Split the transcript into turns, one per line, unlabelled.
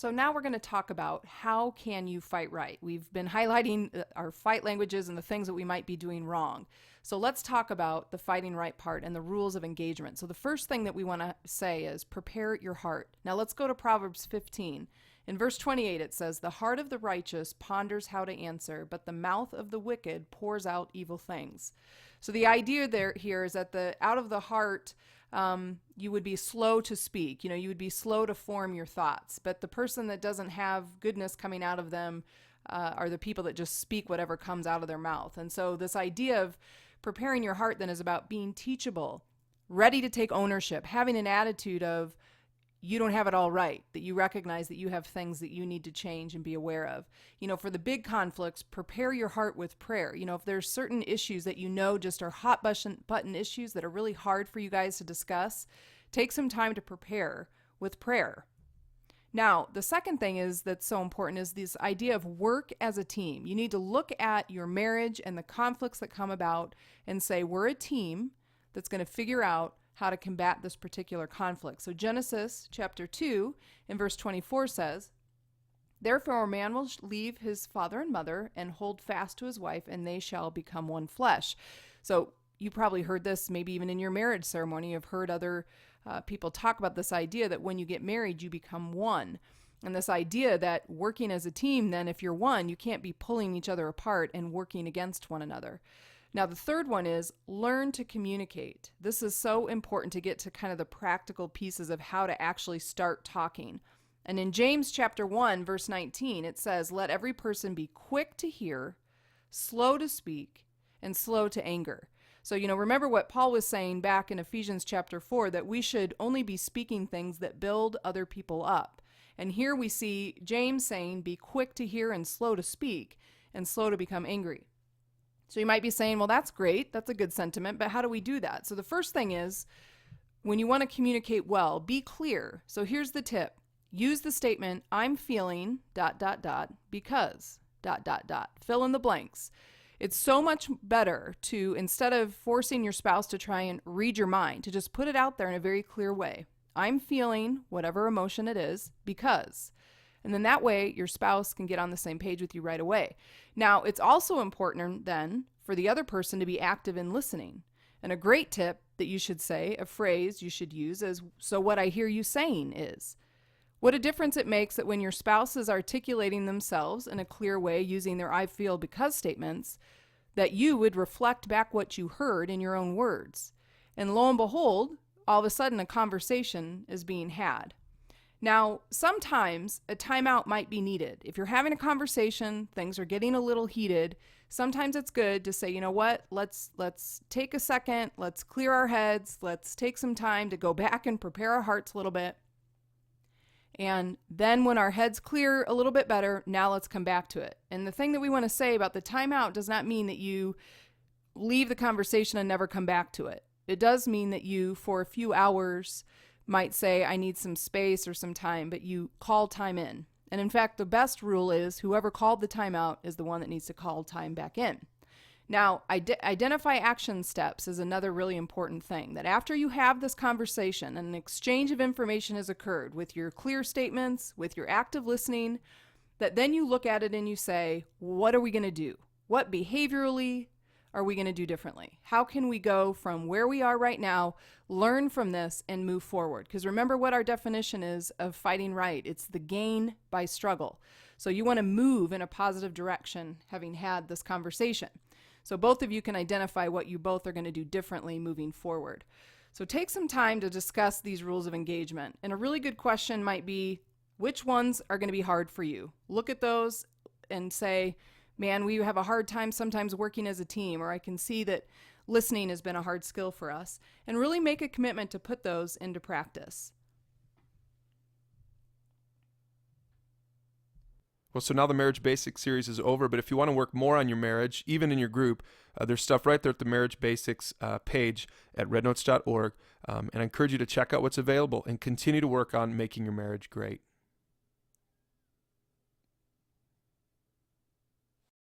So now we're going to talk about how can you fight right. We've been highlighting our fight languages and the things that we might be doing wrong. So let's talk about the fighting right part and the rules of engagement. So the first thing that we want to say is prepare your heart. Now let's go to Proverbs 15. In verse 28 it says, "The heart of the righteous ponders how to answer, but the mouth of the wicked pours out evil things." So the idea here is that out of the heart, you would be slow to speak. You would be slow to form your thoughts. But the person that doesn't have goodness coming out of them are the people that just speak whatever comes out of their mouth. And so this idea of preparing your heart then is about being teachable, ready to take ownership, having an attitude of you don't have it all right, that you recognize that you have things that you need to change and be aware of. For the big conflicts, prepare your heart with prayer. If there's certain issues that just are hot button issues that are really hard for you guys to discuss, take some time to prepare with prayer. Now, the second thing that's so important is this idea of work as a team. You need to look at your marriage and the conflicts that come about and say, we're a team that's going to figure out how to combat this particular conflict. So Genesis chapter 2 in verse 24 says, "Therefore a man will leave his father and mother and hold fast to his wife, and they shall become one flesh." So you probably heard this maybe even in your marriage ceremony. You've heard other people talk about this idea that when you get married, you become one. And this idea that working as a team, then if you're one, you can't be pulling each other apart and working against one another. Now, the third one is learn to communicate. This is so important to get to kind of the practical pieces of how to actually start talking. And in James chapter 1, verse 19, it says, "Let every person be quick to hear, slow to speak, and slow to anger." So, remember what Paul was saying back in Ephesians chapter 4, that we should only be speaking things that build other people up. And here we see James saying, be quick to hear and slow to speak, and slow to become angry. So you might be saying, well, that's great. That's a good sentiment, but how do we do that? So the first thing is, when you want to communicate well, be clear. So here's the tip. Use the statement, "I'm feeling ... because ... Fill in the blanks. It's so much better to, instead of forcing your spouse to try and read your mind, to just put it out there in a very clear way. I'm feeling whatever emotion it is because... And then that way your spouse can get on the same page with you right away. Now, it's also important then for the other person to be active in listening. And a great tip that you should say, a phrase you should use is, "So what I hear you saying is." What a difference it makes that when your spouse is articulating themselves in a clear way using their "I feel because" statements, that you would reflect back what you heard in your own words. And lo and behold, all of a sudden a conversation is being had. Now, sometimes a timeout might be needed. If you're having a conversation, things are getting a little heated, sometimes it's good to say, you know what, let's take a second, let's clear our heads, let's take some time to go back and prepare our hearts a little bit. And then when our heads clear a little bit better, now let's come back to it. And the thing that we want to say about the timeout does not mean that you leave the conversation and never come back to it. It does mean that you, for a few hours, might say, I need some space or some time, but you call time in. And in fact, the best rule is whoever called the time out is the one that needs to call time back in. Now, identify action steps is another really important thing, that after you have this conversation and an exchange of information has occurred with your clear statements, with your active listening, that then you look at it and you say, what are we going to do? What behaviorally are we going to do differently? How can we go from where we are right now, learn from this, and move forward? Because remember what our definition is of fighting right. It's the gain by struggle. So you want to move in a positive direction having had this conversation. So both of you can identify what you both are going to do differently moving forward. So take some time to discuss these rules of engagement. And a really good question might be, which ones are going to be hard for you? Look at those and say, man, we have a hard time sometimes working as a team, or I can see that listening has been a hard skill for us, and really make a commitment to put those into practice.
Well, so now the Marriage Basics series is over, but if you want to work more on your marriage, even in your group, there's stuff right there at the Marriage Basics page at rednotes.org, and I encourage you to check out what's available and continue to work on making your marriage great.